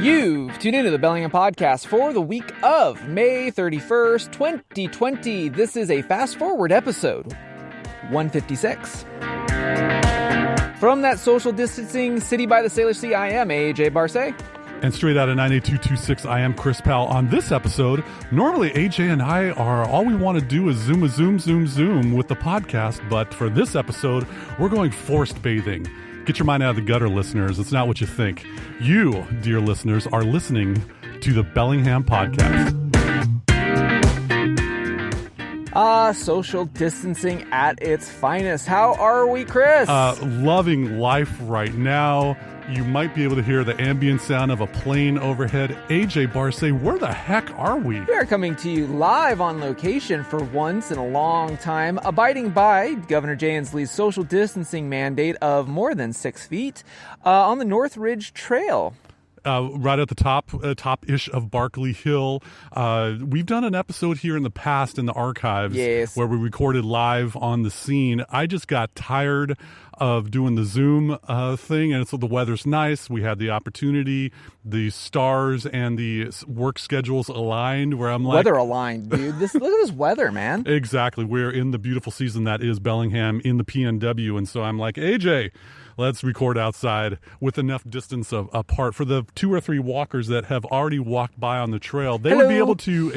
You've tuned into the Bellingham Podcast for the week of May 31st, 2020. This is a fast-forward episode, 156. From that social distancing city by the Sailor Sea, I am AJ Barce. And straight out of 98226, I am Chris Powell. On this episode, normally AJ and I all we want to do is zoom with the podcast. But for this episode, we're going forced bathing. Get your mind out of the gutter, listeners. It's not what you think. You, dear listeners, are listening to the Bellingham Podcast. Social distancing at its finest. How are we, Chris? Loving life right now. You might be able to hear the ambient sound of a plane overhead. AJ Barce, where the heck are we? We are coming to you live on location for once in a long time, abiding by Governor Jay Inslee's social distancing mandate of more than 6 feet on the North Ridge Trail. Right at the top-ish of Barkley Hill. We've done an episode here in the past in the archives where we recorded live on the scene. I just got tired of doing the Zoom thing, and so the weather's nice. We had the opportunity, the stars and the work schedules aligned where I'm like... Weather aligned, dude. Look at this weather, man. Exactly. We're in the beautiful season that is Bellingham in the PNW, and so I'm like, AJ... let's record outside with enough distance apart. For the 2 or 3 walkers that have already walked by on the trail, they would be able to,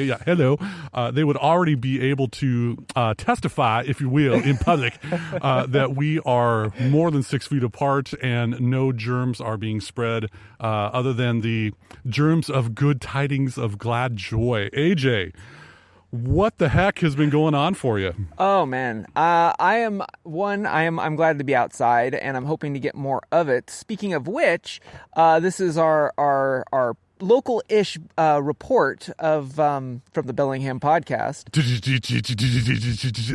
they would already be able to testify, if you will, in public, that we are more than 6 feet apart and no germs are being spread other than the germs of good tidings of glad joy. AJ, what the heck has been going on for you? Oh man, I'm glad to be outside, and I'm hoping to get more of it. Speaking of which, this is our local-ish report of from the Bellingham Podcast.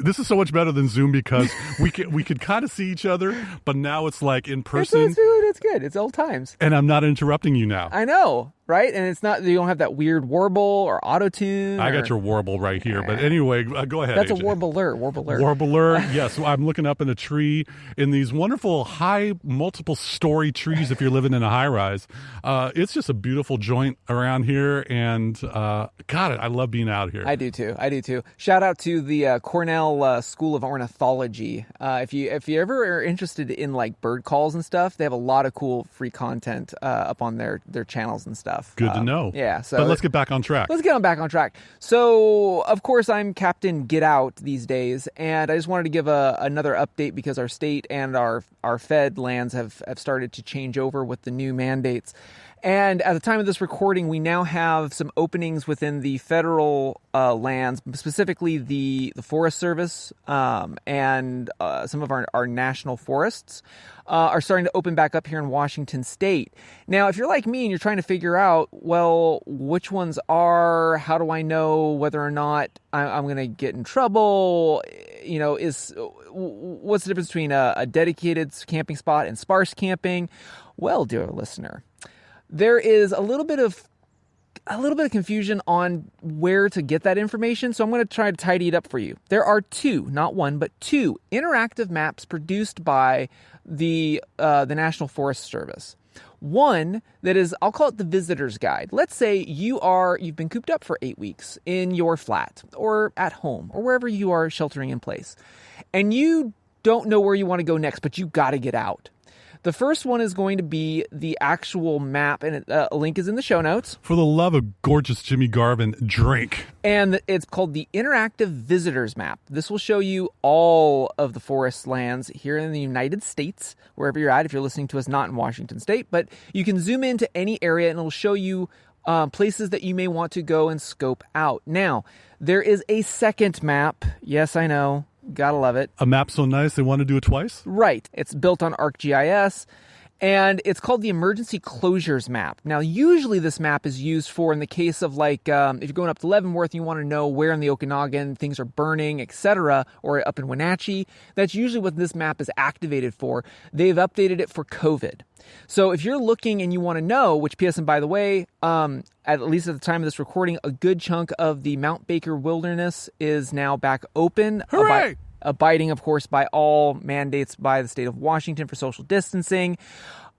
This is so much better than Zoom because we could kind of see each other, but now it's like in person. It's good. It's old times. And I'm not interrupting you now. I know, right? And it's not, you don't have that weird warble or auto-tune. I got your warble right here. But anyway, go ahead, That's AJ. a warbler. Warbler, yes. I'm looking up in a tree in these wonderful high multiple-story trees if you're living in a high-rise. It's just a beautiful joint around here, and I love being out here. I do too. Shout out to the Cornell School of Ornithology. If you ever are interested in like bird calls and stuff, they have a lot of cool free content up on their channels and stuff. Good to know. Yeah. So but let's get back on track. Back on track. So, of course, I'm Captain Get Out these days, and I just wanted to give another update because our state and our Fed lands have started to change over with the new mandates. And at the time of this recording, we now have some openings within the federal lands, specifically the Forest Service and some of our national forests are starting to open back up here in Washington State. Now, if you're like me and you're trying to figure out, well, which ones are, how do I know whether or not I'm going to get in trouble? You know, what's the difference between a dedicated camping spot and sparse camping? Well, dear listener, there is a little bit of confusion on where to get that information, so I'm going to try to tidy it up for you. There are 2, not 1, but 2 interactive maps produced by the National Forest Service. One that is, I'll call it the visitor's guide. Let's say you've been cooped up for 8 weeks in your flat or at home or wherever you are sheltering in place, and you don't know where you want to go next, but you got to get out. The first one is going to be the actual map, and a link is in the show notes. For the love of gorgeous Jimmy Garvin, drink. And it's called the Interactive Visitors Map. This will show you all of the forest lands here in the United States, wherever you're at, if you're listening to us not in Washington State. But you can zoom into any area, and it'll show you places that you may want to go and scope out. Now, there is a second map. Yes, I know. Gotta love it. A map so nice they want to do it twice? Right. It's built on ArcGIS, and it's called the Emergency Closures Map. Now, usually this map is used for in the case of like if you're going up to Leavenworth and you want to know where in the Okanagan things are burning, etc., or up in Wenatchee. That's usually what this map is activated for. They've updated it for COVID. So if you're looking and you want to know, which PS, and by the way, at least at the time of this recording, a good chunk of the Mount Baker Wilderness is now back open. Hooray! Abiding, of course, by all mandates by the state of Washington for social distancing.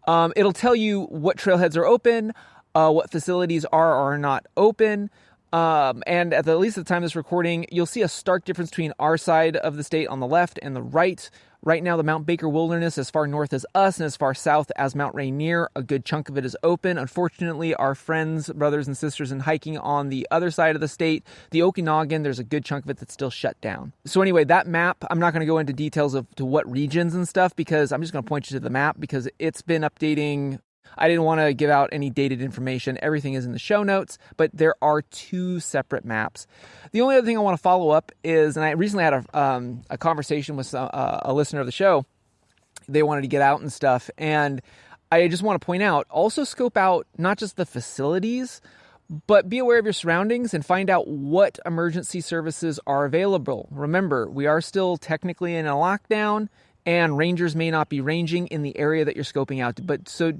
It'll tell you what trailheads are open. what facilities are or are not open. And at least at the time of this recording, you'll see a stark difference between our side of the state on the left and the right. Right now, the Mount Baker Wilderness, as far north as us and as far south as Mount Rainier, a good chunk of it is open. Unfortunately, our friends, brothers and sisters in hiking on the other side of the state, the Okanagan, there's a good chunk of it that's still shut down. So anyway, that map, I'm not going to go into details of to what regions and stuff, because I'm just going to point you to the map because it's been updating. I didn't want to give out any dated information. Everything is in the show notes, but there are 2 separate maps. The only other thing I want to follow up is, and I recently had a conversation with a listener of the show. They wanted to get out and stuff, and I just want to point out, also scope out not just the facilities, but be aware of your surroundings and find out what emergency services are available. Remember, we are still technically in a lockdown, and rangers may not be ranging in the area that you're scoping out. But so,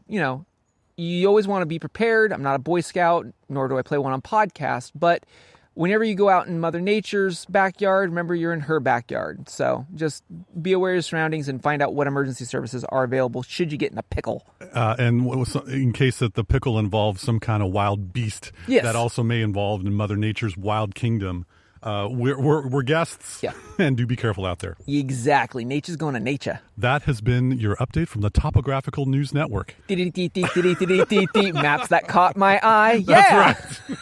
you always want to be prepared. I'm not a Boy Scout, nor do I play one on podcast. But whenever you go out in Mother Nature's backyard, remember you're in her backyard. So just be aware of your surroundings and find out what emergency services are available should you get in a pickle. And in case that the pickle involves some kind of wild beast, yes, that also may involve in Mother Nature's wild kingdom. We're guests, yeah, and do be careful out there. Exactly. Nature's going to nature. That has been your update from the Topographical News Network. Maps that caught my eye. Yeah. That's right.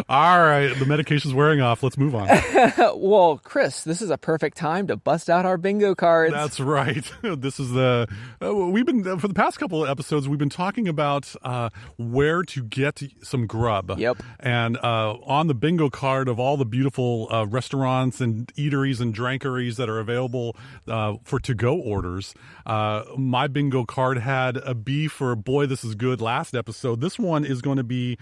All right. The medication's wearing off. Let's move on. Well, Chris, this is a perfect time to bust out our bingo cards. That's right. This is we've been, for the past couple of episodes, we've been talking about where to get some grub. Yep. And on the bingo card of all the beautiful restaurants and eateries and drankeries that are available for to-go orders, my bingo card had a B for boy, this is good last episode. This one is going to be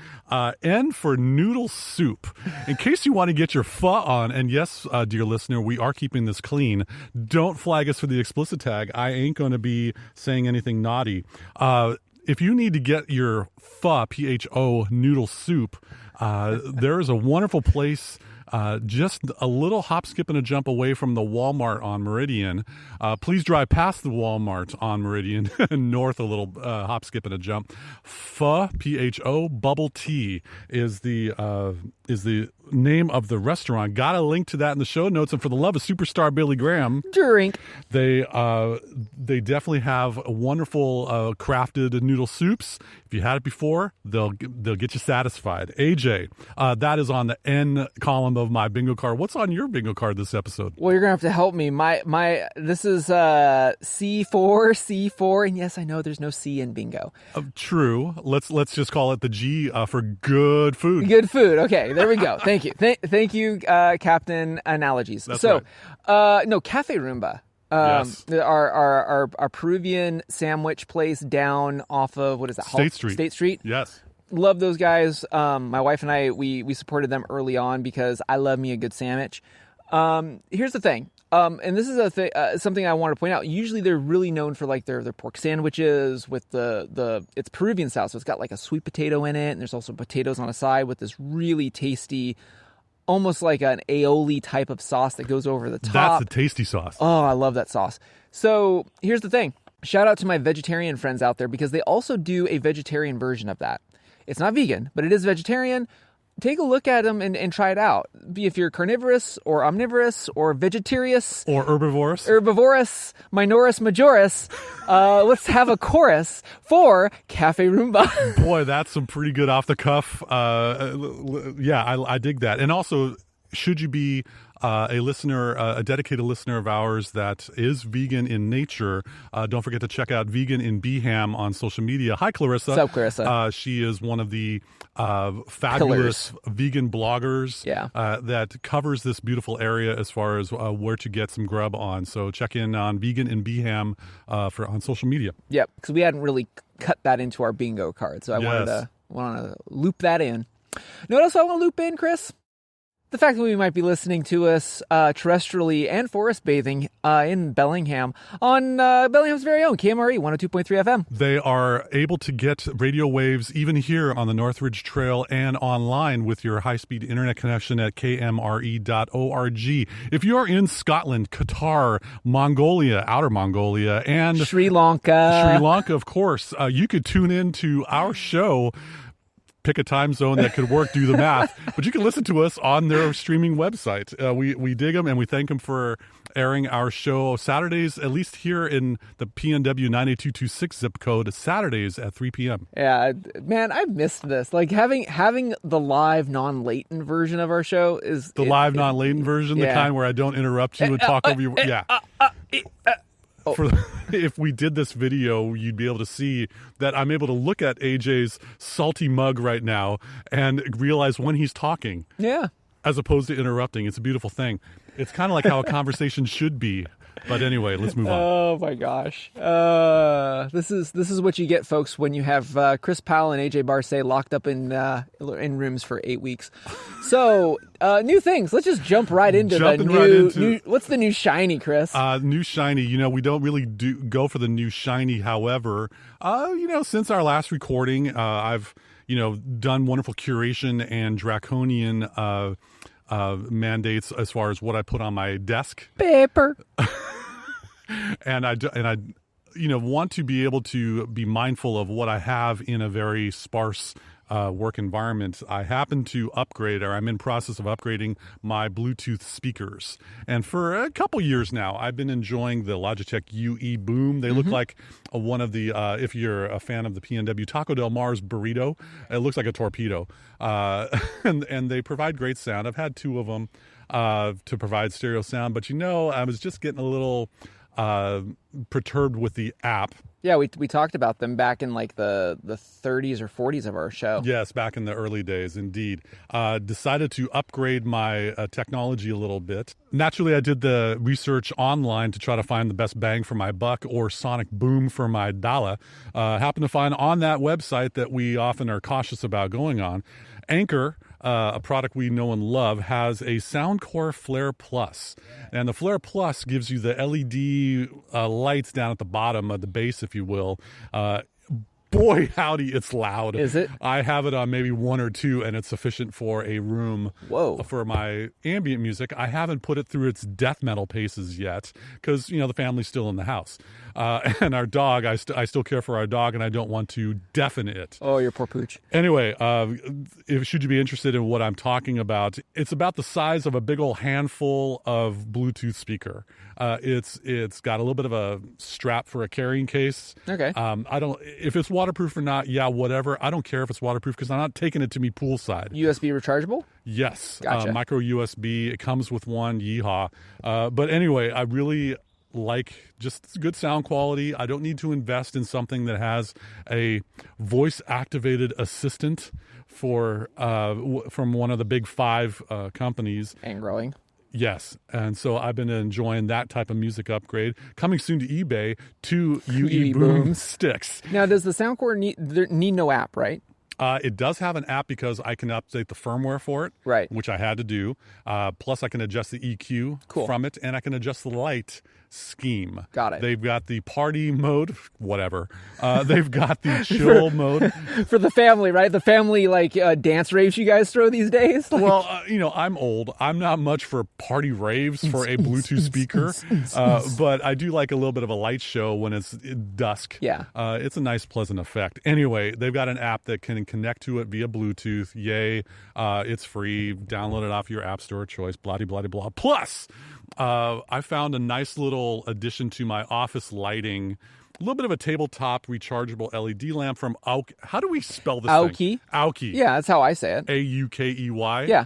N for noodle soup. In case you want to get your pho on, and yes, dear listener, we are keeping this clean. Don't flag us for the explicit tag. I ain't going to be saying anything naughty. If you need to get your pho, P-H-O, noodle soup, there is a wonderful place just a little hop, skip, and a jump away from the Walmart on Meridian. Please drive past the Walmart on Meridian, north a little hop, skip, and a jump. Pho, P-H-O, Bubble Tea is the name of the restaurant. Got a link to that in the show notes. And for the love of superstar Billy Graham, drink. They definitely have wonderful crafted noodle soups. If you had it before, they'll get you satisfied. AJ, that is on the N column of my bingo card. What's on your bingo card this episode? Well, you're gonna have to help me. This is C4, and yes, I know there's no C in bingo. True. Let's just call it the G for good food. Good food. Okay, there we go. Thank you. Thank you, Captain Analogies. That's right. No, Cafe Roomba. Yes. Our Peruvian sandwich place down off of, what is that? State Street. State Street. Yes. Love those guys. My wife and I, we supported them early on because I love me a good sandwich. Here's the thing. And this is something I want to point out. Usually they're really known for like their pork sandwiches with it's Peruvian style. So it's got like a sweet potato in it. And there's also potatoes on the side with this really tasty, almost like an aioli type of sauce that goes over the top. That's a tasty sauce. Oh, I love that sauce. So here's the thing. Shout out to my vegetarian friends out there because they also do a vegetarian version of that. It's not vegan, but it is vegetarian. Take a look at them and try it out. Be if you're carnivorous or omnivorous or vegetarius. Or herbivorous. Herbivorous, minoris majoris. Let's have a chorus for Cafe Roomba. Boy, that's some pretty good off the cuff. Yeah, I dig that. And also, should you be a listener, a dedicated listener of ours that is vegan in nature, don't forget to check out Vegan in Beham on social media. Hi, Clarissa. What's up, Clarissa? She is one of the fabulous vegan bloggers that covers this beautiful area as far as where to get some grub on. So check in on Vegan in Beham on social media. Yep, because we hadn't really cut that into our bingo card, so I wanted to loop that in. You know what else I want to loop in, Chris? the fact that we might be listening to us terrestrially and forest bathing in Bellingham on Bellingham's very own KMRE 102.3 FM. They are able to get radio waves even here on the Northridge Trail and online with your high-speed internet connection at kmre.org. If you are in Scotland, Qatar, Mongolia, Outer Mongolia, and Sri Lanka, of course, you could tune in to our show. Pick a time zone that could work, do the math. But you can listen to us on their streaming website. We dig them, and we thank them for airing our show Saturdays, at least here in the PNW 98226 zip code, Saturdays at 3 p.m. Yeah, man, I missed this. Like having the live non-latent version of our show is... live non-latent version, the kind where I don't interrupt you and talk over you. Yeah. If we did this video, you'd be able to see that I'm able to look at AJ's salty mug right now and realize when he's talking. Yeah. As opposed to interrupting. It's a beautiful thing. It's kind of like how a conversation should be. But anyway, let's move on. Oh my gosh. This is what you get, folks, when you have Chris Powell and AJ Barce locked up in rooms for 8 weeks. So, new things. Let's just jump right into new. What's the new shiny, Chris? New shiny. We don't really go for the new shiny. However, since our last recording, I've done wonderful curation and draconian mandates as far as what I put on my desk. Paper. and I want to be able to be mindful of what I have in a very sparse work environment. I happen to upgrade, or I'm in process of upgrading my Bluetooth speakers. And for a couple years now, I've been enjoying the Logitech UE Boom. They look like one of the, if you're a fan of the PNW, Taco Del Mar's burrito. It looks like a torpedo. And they provide great sound. I've had 2 of them to provide stereo sound. But I was just getting a little perturbed with the app. Yeah, we talked about them back in like the 30s or 40s of our show. Yes, back in the early days, indeed. Decided to upgrade my technology a little bit. Naturally, I did the research online to try to find the best bang for my buck or sonic boom for my dollar. Happened to find on that website that we often are cautious about going on, Anchor, a product we know and love, has a Soundcore Flare Plus. And the Flare Plus gives you the LED lights down at the bottom of the base, if you will. Boy, howdy, it's loud. Is it? I have it on maybe 1 or 2, and it's sufficient for a room. Whoa. For my ambient music. I haven't put it through its death metal paces yet because, the family's still in the house. And our dog, I still care for our dog, and I don't want to deafen it. Oh, your poor pooch. Anyway, should you be interested in what I'm talking about, it's about the size of a big old handful of Bluetooth speaker. It's got a little bit of a strap for a carrying case. Okay. If it's waterproof or not, whatever. I don't care if it's waterproof because I'm not taking it to me poolside. USB rechargeable? Yes. Gotcha. Micro USB. It comes with one. Yeehaw. But anyway, I really like just good sound quality. I don't need to invest in something that has a voice-activated assistant from one of the big 5 companies. And growing. Yes, and so I've been enjoying that type of music upgrade. Coming soon to eBay, 2 UE Boom sticks. Now, does the Soundcore need no app, right? It does have an app because I can update the firmware for it, right? Which I had to do. Plus, I can adjust the EQ from it, and I can adjust the light scheme. Got it. They've got the party mode, whatever. They've got the chill mode. For the family, right? The family, dance raves you guys throw these days? Well, I'm old. I'm not much for party raves for a Bluetooth speaker. But I do like a little bit of a light show when it's dusk. Yeah. It's a nice, pleasant effect. Anyway, they've got an app that can connect to it via Bluetooth. Yay. It's free. Download it off your app store of choice. Blah, blah, blah. Plus, I found a nice little addition to my office lighting. A little bit of a tabletop rechargeable LED lamp from Aukey. How do we spell this thing? Aukey. Yeah, that's how I say it. Aukey. Yeah.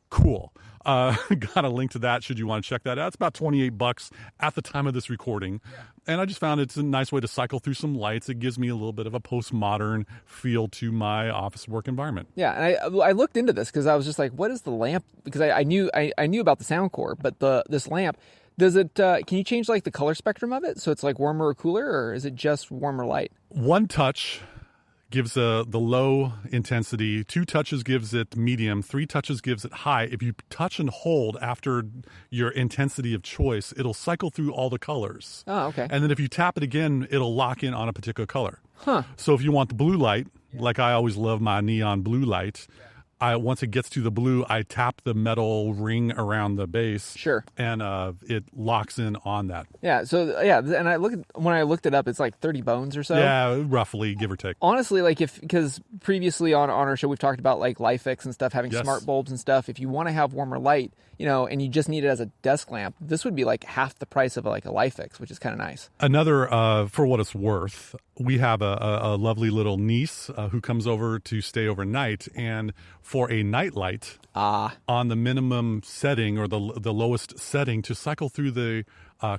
Cool. Got a link to that should you want to check that out. It's about $28 at the time of this recording. Yeah. And I just found it's a nice way to cycle through some lights. It gives me a little bit of a postmodern feel to my office work environment. Yeah, and I looked into this because I was just like, what is the lamp? Because I knew about the Soundcore, but this lamp, does it? Can you change the color spectrum of it so it's warmer or cooler, or is it just warm or light? One touch gives the low intensity. 2 touches gives it medium. 3 touches gives it high. If you touch and hold after your intensity of choice, it'll cycle through all the colors. Oh, okay. And then if you tap it again, it'll lock in on a particular color. Huh. So if you want the blue light, like I always love my neon blue light, once it gets to the blue, I tap the metal ring around the base. Sure. And it locks in on that. Yeah. So and when I looked it up, it's like 30 bones or so. Yeah, roughly, give or take. Honestly, because previously on our show we've talked about like LIFX and stuff, having smart bulbs and stuff. If you want to have warmer light, and you just need it as a desk lamp, this would be like half the price of like a LIFX, which is kind of nice. Another, for what it's worth, we have a lovely little niece who comes over to stay overnight, and for a night light on the minimum setting or the lowest setting to cycle through the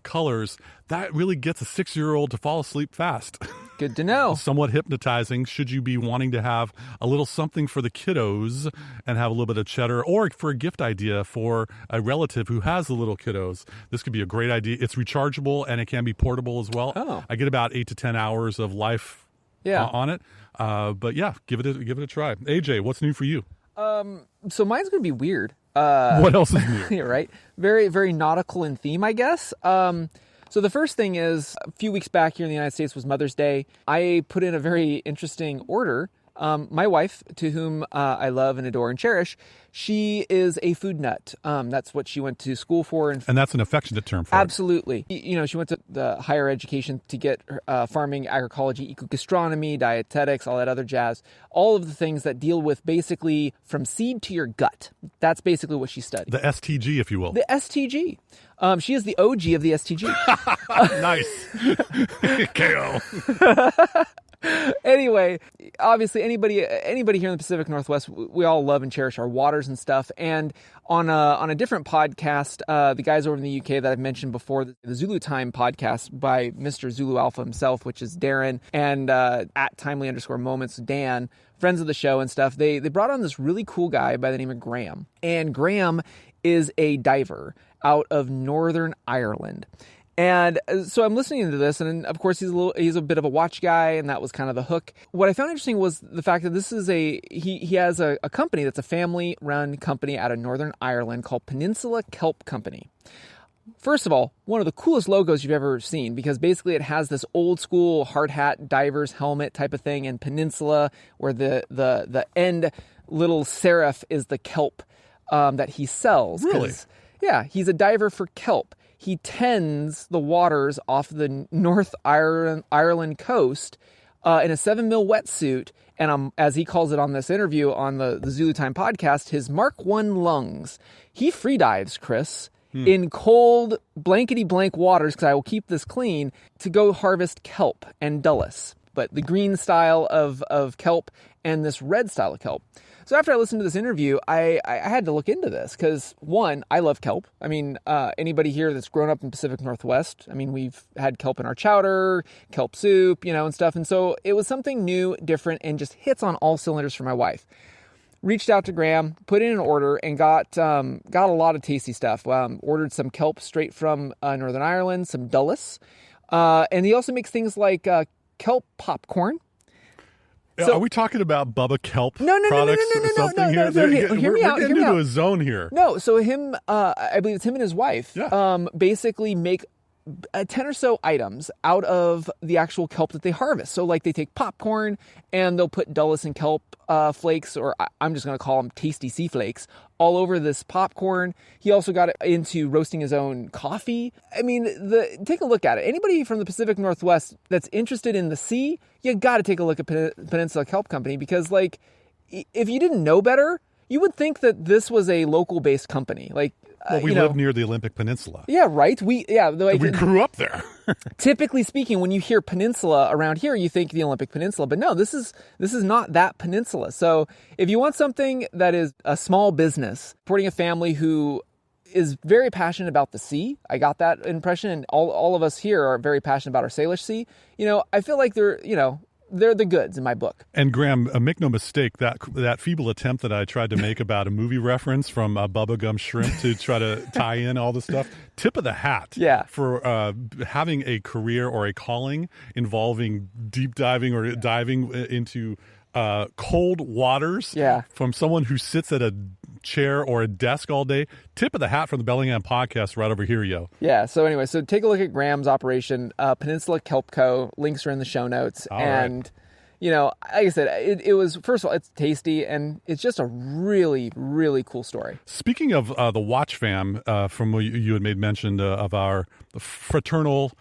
colors, that really gets a 6-year-old to fall asleep fast. Good to know. Somewhat hypnotizing should you be wanting to have a little something for the kiddos and have a little bit of cheddar, or for a gift idea for a relative who has the little kiddos. This could be a great idea. It's rechargeable and it can be portable as well. Oh. I get about 8 to 10 hours of life on it. But yeah, give it a try. AJ, what's new for you? So mine's going to be weird. What else is new? Yeah, right. Very, very nautical in theme, I guess. So the first thing is, a few weeks back here in the United States was Mother's Day. I put in a very interesting order. My wife, to whom I love and adore and cherish, she is a food nut. That's what she went to school for. And that's an affectionate term for absolutely. She went to the higher education to get farming, agroecology, ecogastronomy, dietetics, all that other jazz. All of the things that deal with basically from seed to your gut. That's basically what she studied. The STG, if you will. The STG. She is the OG of the STG. Nice. KO. Anyway, obviously anybody here in the Pacific Northwest, we all love and cherish our waters and stuff. And on a different podcast, the guys over in the UK that I've mentioned before, the Zulu Time podcast by Mr. Zulu Alpha himself, which is Darren, and at timely_moments, Dan, friends of the show and stuff, they brought on this really cool guy by the name of Graham. And Graham is a diver out of Northern Ireland. And so I'm listening to this, and of course he's a bit of a watch guy, and that was kind of the hook. What I found interesting was the fact that this is he has a company that's a family-run company out of Northern Ireland called Peninsula Kelp Company. First of all, one of the coolest logos you've ever seen, because basically it has this old school hard hat diver's helmet type of thing, and peninsula, where the end little serif is the kelp that he sells. Really? Yeah, he's a diver for kelp. He tends the waters off the North Ireland coast in a 7mm wetsuit, and as he calls it on this interview on the Zulu Time podcast, his Mark I lungs. He free dives, Chris, in cold, blankety-blank waters, because I will keep this clean, to go harvest kelp and dulles, but the green style of kelp and this red style of kelp. So after I listened to this interview, I had to look into this because, one, I love kelp. I mean, anybody here that's grown up in Pacific Northwest, I mean, we've had kelp in our chowder, kelp soup, and stuff. And so it was something new, different, and just hits on all cylinders for my wife. Reached out to Graham, put in an order, and got a lot of tasty stuff. Ordered some kelp straight from Northern Ireland, some dulles. And he also makes things like kelp popcorn. So, are we talking about Bubba Kelp no, products or something here? Hear me out. We're getting into a zone here. No, so him, I believe it's him and his wife, basically make 10 or so items out of the actual kelp that they harvest. So like they take popcorn and they'll put dulles and kelp flakes, or I'm just going to call them tasty sea flakes, all over this popcorn. He also got into roasting his own coffee. I mean, take a look at it. Anybody from the Pacific Northwest that's interested in the sea, you got to take a look at Peninsula Kelp Company, because like if you didn't know better, you would think that this was a local-based company. Like, well, we live near the Olympic Peninsula. Yeah, right. We grew up there. Typically speaking, when you hear peninsula around here, you think the Olympic Peninsula. But no, this is not that peninsula. So if you want something that is a small business, supporting a family who is very passionate about the sea, I got that impression, and all of us here are very passionate about our Salish Sea. I feel like they're the goods in my book. And Graham, make no mistake, that feeble attempt that I tried to make about a movie reference from Bubba Gum Shrimp to try to tie in all the stuff, tip of the hat for having a career or a calling involving deep diving or diving into cold waters from someone who sits at a chair or a desk all day. Tip of the hat from the Bellingham podcast right over here, yo. Yeah, so anyway, so take a look at Graham's operation, Peninsula Kelp Co. Links are in the show notes. Right. You know, like I said, it was, first of all, it's tasty, and it's just a really, really cool story. Speaking of the Watch Fam, from what you had made mention of our fraternal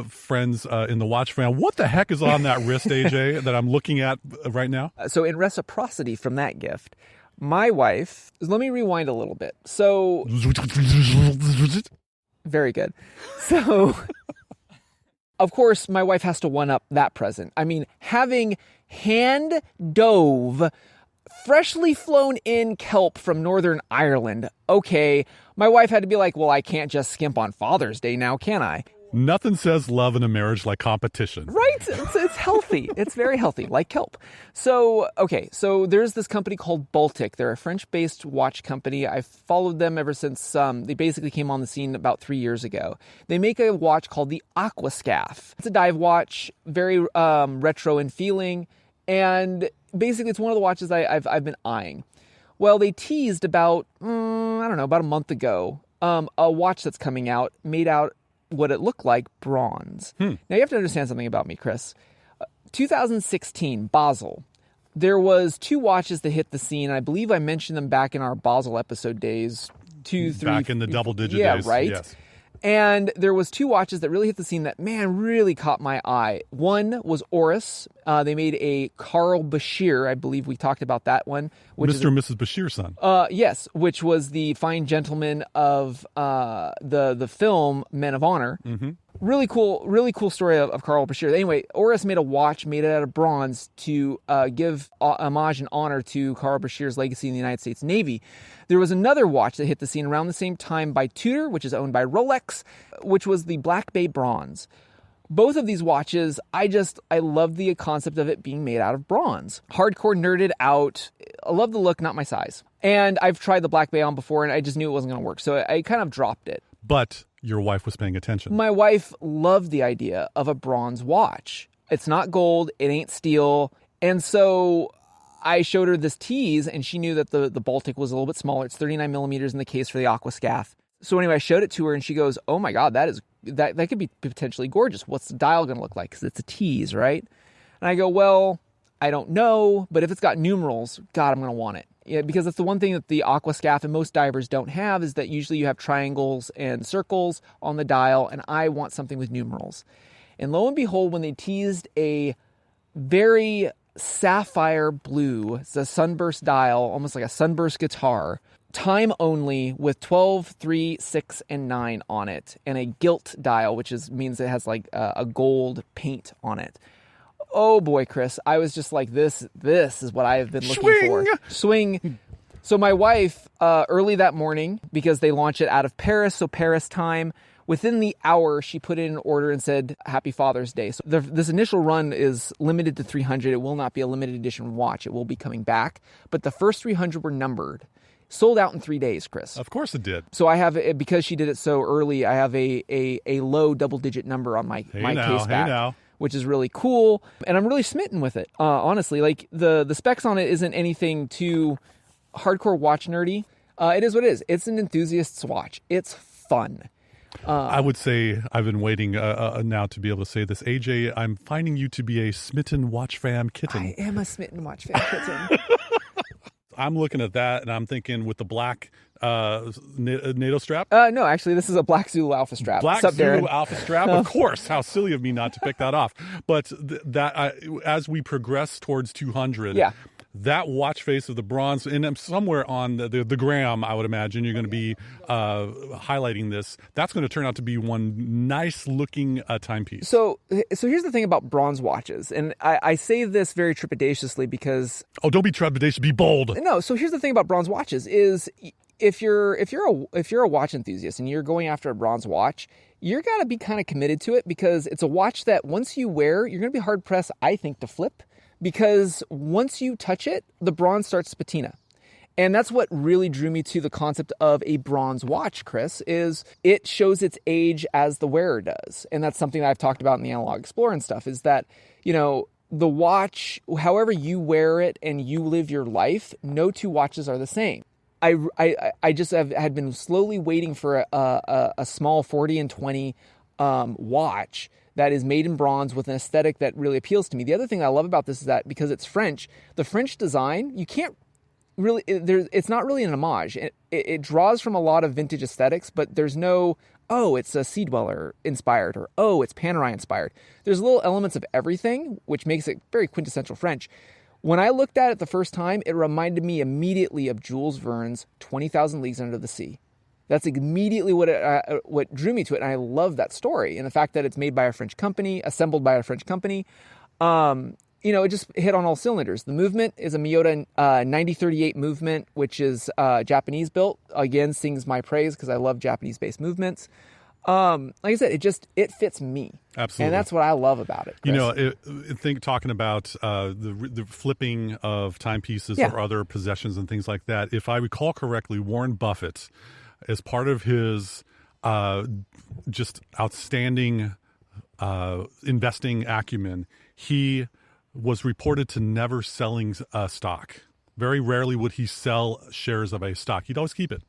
friends in the Watch Fam, what the heck is on that wrist, AJ, that I'm looking at right now? So in reciprocity from that gift, my wife, let me rewind a little bit. So, very good. So... Of course, my wife has to one-up that present. I mean, having hand-dove, freshly flown-in kelp from Northern Ireland. Okay, my wife had to be like, well, I can't just skimp on Father's Day now, can I? Nothing says love in a marriage like competition. Right? It's healthy. It's very healthy, like kelp. So, okay, so there's this company called Baltic. They're a French-based watch company. I've followed them ever since they basically came on the scene about 3 years ago. They make a watch called the Aquascaf. It's a dive watch, very retro in feeling, and basically it's one of the watches I've been eyeing. Well, they teased about, about a month ago, a watch that's coming out made out what it looked like bronze. Now, you have to understand something about me, Chris. 2016, Basel. There was 2 watches that hit the scene. I believe I mentioned them back in our Basel episode days. 2, 3... Back in the double-digit days. Yeah, right? Yes. And there was 2 watches that really hit the scene that, man, really caught my eye. One was Oris. They made a Carl Bashir. I believe we talked about that one. Mr. and Mrs. Bashir's son. Yes, which was the fine gentleman of the film Men of Honor. Mm-hmm. Really cool story of Carl Bashir. Anyway, Oris made a watch made out of bronze to give homage and honor to Carl Bashir's legacy in the United States Navy. There was another watch that hit the scene around the same time by Tudor, which is owned by Rolex, which was the Black Bay Bronze. Both of these watches, I love the concept of it being made out of bronze. Hardcore nerded out. I love the look, not my size. And I've tried the Black Bay on before, and I just knew it wasn't going to work. So I kind of dropped it. But your wife was paying attention. My wife loved the idea of a bronze watch. It's not gold. It ain't steel. And so I showed her this tease, and she knew that the Baltic was a little bit smaller. It's 39 millimeters in the case for the Aquascaf. So anyway, I showed it to her, and she goes, oh my God, that could be potentially gorgeous. What's the dial going to look like? Because it's a tease, right? And I go, well, I don't know, but if it's got numerals, God, I'm going to want it. Yeah, because that's the one thing that the Aquascaf and most divers don't have, is that usually you have triangles and circles on the dial, and I want something with numerals. And lo and behold, when they teased a very sapphire blue, it's a sunburst dial, almost like a sunburst guitar, time only, with 12, 3, 6, and 9 on it, and a gilt dial, which means it has like a gold paint on it. Oh boy, Chris, I was just like, this is what I have been looking for. Swing. So my wife, early that morning, because they launch it out of Paris, so Paris time, within the hour, she put in an order and said, Happy Father's Day. So this initial run is limited to 300. It will not be a limited edition watch. It will be coming back. But the first 300 were numbered. Sold out in 3 days, Chris. Of course it did. So I have, because she did it so early, I have a low double-digit number on my case back. Which is really cool, and I'm really smitten with it. Honestly, like the specs on it isn't anything too hardcore watch nerdy. It is what it is. It's an enthusiast's watch. It's fun. I would say I've been waiting now to be able to say this. AJ, I'm finding you to be a smitten watch fam kitten. I am a smitten watch fam kitten. I'm looking at that, and I'm thinking with the black NATO strap. No, actually, this is a Black Zulu Alpha strap. Black Zulu Alpha strap. Of course, how silly of me not to pick that off. But as we progress towards 200, that watch face of the bronze, and somewhere on the gram, I would imagine you're going to be highlighting this. That's going to turn out to be one nice looking timepiece. So here's the thing about bronze watches, and I say this very trepidatiously because... Oh, don't be trepidatious, be bold. No, so here's the thing about bronze watches is if you're a watch enthusiast and you're going after a bronze watch, you're got to be kind of committed to it, because it's a watch that once you wear, you're going to be hard pressed, I think, to flip, because once you touch it, the bronze starts to patina. And that's what really drew me to the concept of a bronze watch, Chris, is it shows its age as the wearer does. And that's something that I've talked about in the Analog Explorer and stuff, is that, the watch, however you wear it and you live your life, no two watches are the same. I just had been slowly waiting for a small 40 and 20 watch that is made in bronze with an aesthetic that really appeals to me. The other thing I love about this is that because it's French, the French design, you can't really, it's not really an homage. It draws from a lot of vintage aesthetics, but there's no, oh, it's a Sea Dweller inspired, or oh, it's Panerai inspired. There's little elements of everything, which makes it very quintessential French. When I looked at it the first time, it reminded me immediately of Jules Verne's 20,000 Leagues Under the Sea. That's immediately what drew me to it, and I love that story. And the fact that it's made by a French company, assembled by a French company, it just hit on all cylinders. The movement is a Miyota 9038 movement, which is Japanese built. Again, sings my praise because I love Japanese-based movements. Like I said, it fits me. Absolutely. And that's what I love about it, Chris. Talking about the flipping of timepieces or other possessions and things like that. If I recall correctly, Warren Buffett, as part of his just outstanding investing acumen, he was reported to never selling stock. Very rarely would he sell shares of a stock. He'd always keep it.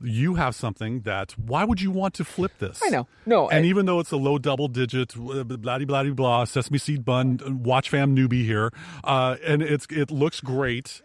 You have something that, why would you want to flip this? I know. No. And even though it's a low double digit, blah, sesame seed bun, watch fam newbie here, and it looks great.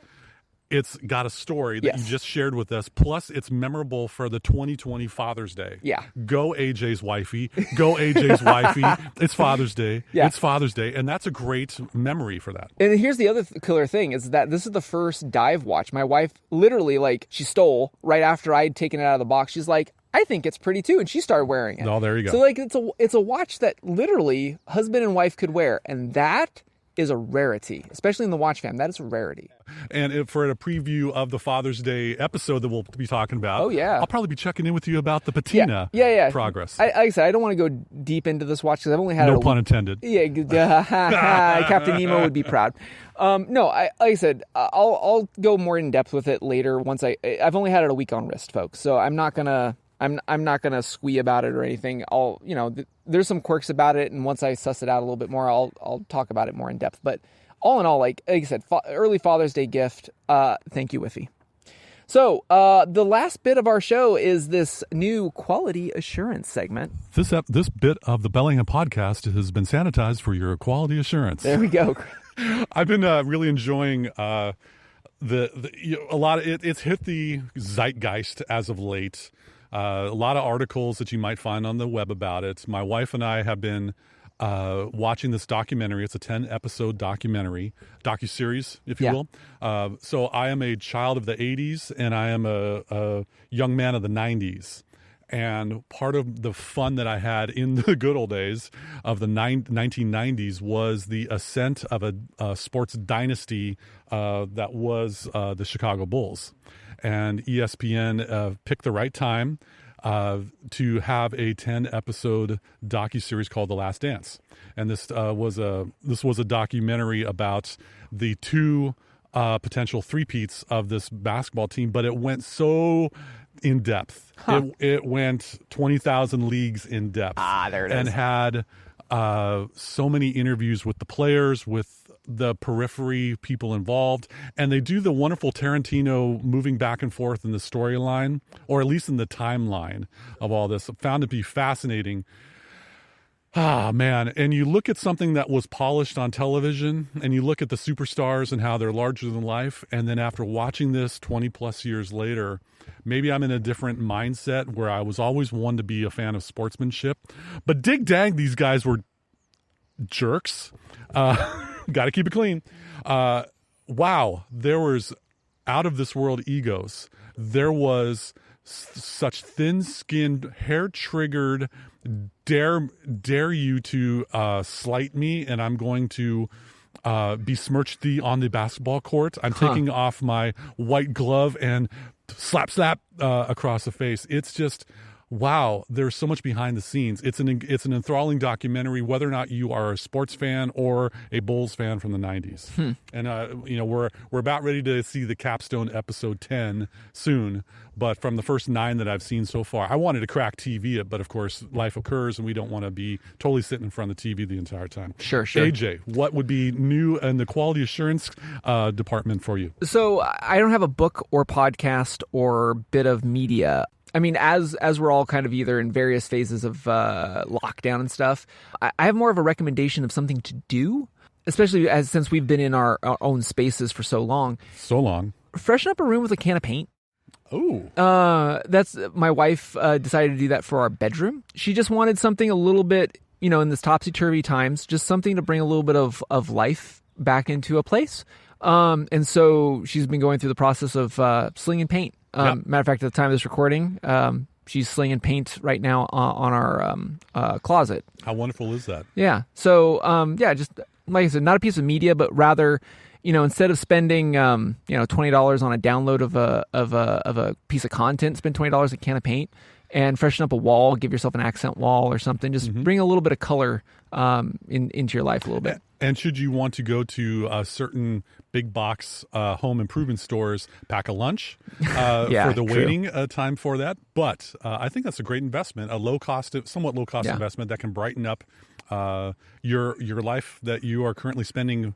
It's got a story that you just shared with us. Plus, it's memorable for the 2020 Father's Day. Yeah. Go AJ's wifey. Go AJ's wifey. It's Father's Day. Yeah. It's Father's Day. And that's a great memory for that. And here's the other killer thing is that this is the first dive watch. My wife literally, she stole right after I had taken it out of the box. She's like, I think it's pretty too. And she started wearing it. Oh, there you go. So it's a watch that literally husband and wife could wear. And that is a rarity, especially in the watch fam. That is a rarity. And for a preview of the Father's Day episode that we'll be talking about, I'll probably be checking in with you about the patina progress. Like I said, I don't want to go deep into this watch because I've only had no pun intended. Yeah, Captain Nemo would be proud. Like I said, I'll go more in depth with it later. Once I've only had it a week on wrist, folks, so I'm not gonna squee about it or anything. There's some quirks about it, and once I suss it out a little bit more, I'll talk about it more in depth. But all in all, like I said, early Father's Day gift. Thank you, Wiffy. So the last bit of our show is this new quality assurance segment. This bit of the Bellingham podcast has been sanitized for your quality assurance. There we go. I've been really enjoying a lot of it. It's hit the zeitgeist as of late. A lot of articles that you might find on the web about it. My wife and I have been watching this documentary. It's a 10-episode docuseries, if you will. So I am a child of the 80s, and I am a young man of the 90s. And part of the fun that I had in the good old days of the 1990s was the ascent of a sports dynasty that was the Chicago Bulls. And ESPN picked the right time to have a 10-episode docuseries called The Last Dance. And this was a documentary about the two potential three-peats of this basketball team, but it went so in depth. It went 20,000 leagues in depth. There it is. And had so many interviews with the players, with the periphery people involved, and they do the wonderful Tarantino moving back and forth in the storyline, or at least in the timeline of all this. I found it to be fascinating. Man. And you look at something that was polished on television, and you look at the superstars and how they're larger than life, and then after watching this 20 plus years later, maybe I'm in a different mindset where I was always one to be a fan of sportsmanship, but dig dang, these guys were jerks. Got to keep it clean. Wow, there was out of this world egos. There was such thin-skinned, hair-triggered, dare you to slight me, and I'm going to besmirch thee on the basketball court. I'm taking off my white glove and slap across the face. It's just, wow, there's so much behind the scenes. It's an enthralling documentary, whether or not you are a sports fan or a Bulls fan from the 90s. And we're about ready to see the capstone episode 10 soon, but from the first 9 that I've seen so far, I wanted to crack TV it, but of course life occurs and we don't want to be totally sitting in front of the TV the entire time. Sure. AJ, what would be new in the quality assurance department for you? So I don't have a book or podcast or bit of media. I mean, as we're all kind of either in various phases of lockdown and stuff, I have more of a recommendation of something to do, especially since we've been in our own spaces for so long. Freshen up a room with a can of paint. Oh, that's my wife decided to do that for our bedroom. She just wanted something a little bit, in this topsy-turvy times, just something to bring a little bit of life back into a place. And so she's been going through the process of slinging paint. Matter of fact, at the time of this recording, she's slinging paint right now on our closet. How wonderful is that? Yeah. So, just like I said, not a piece of media, but rather, instead of spending, $20 on a download of a piece of content, spend $20 on a can of paint and freshen up a wall, give yourself an accent wall or something. Just bring a little bit of color into your life a little bit. And should you want to go to certain big box home improvement stores, pack a lunch for the waiting time for that. But I think that's a great investment, somewhat low cost investment that can brighten up your life that you are currently spending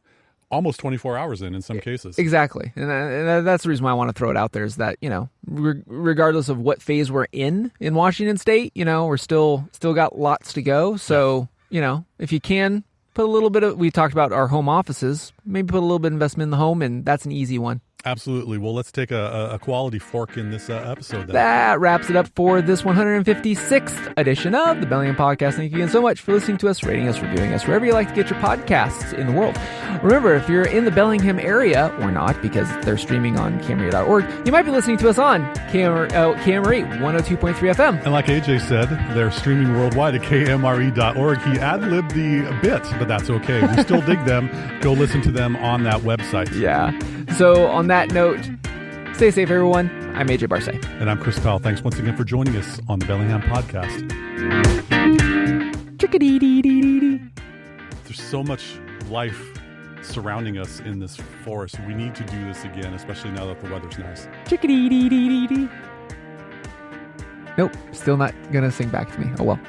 almost 24 hours in some cases. Exactly. And that's the reason why I want to throw it out there is that, regardless of what phase we're in Washington State, we're still got lots to go. So, if you can, put a little bit of, we talked about our home offices, maybe put a little bit of investment in the home, and that's an easy one. Absolutely. Well, let's take a quality fork in this episode then. That wraps it up for this 156th edition of the Bellingham Podcast. Thank you again so much for listening to us, rating us, reviewing us, wherever you like to get your podcasts in the world. Remember, if you're in the Bellingham area, or not, because they're streaming on KMRE.org, you might be listening to us on KMRE 102.3 FM. And like AJ said, they're streaming worldwide at KMRE.org. He ad-libbed the bit, but that's okay. We still dig them. Go listen to them on that website. Yeah. So on that note, stay safe, everyone. I'm AJ Barsay. And I'm Chris Powell. Thanks once again for joining us on the Bellingham Podcast. Chickadee-dee-dee-dee-dee. There's so much life surrounding us in this forest. We need to do this again, especially now that the weather's nice. Chickadee-dee-dee-dee-dee. Nope, still not going to sing back to me. Oh well.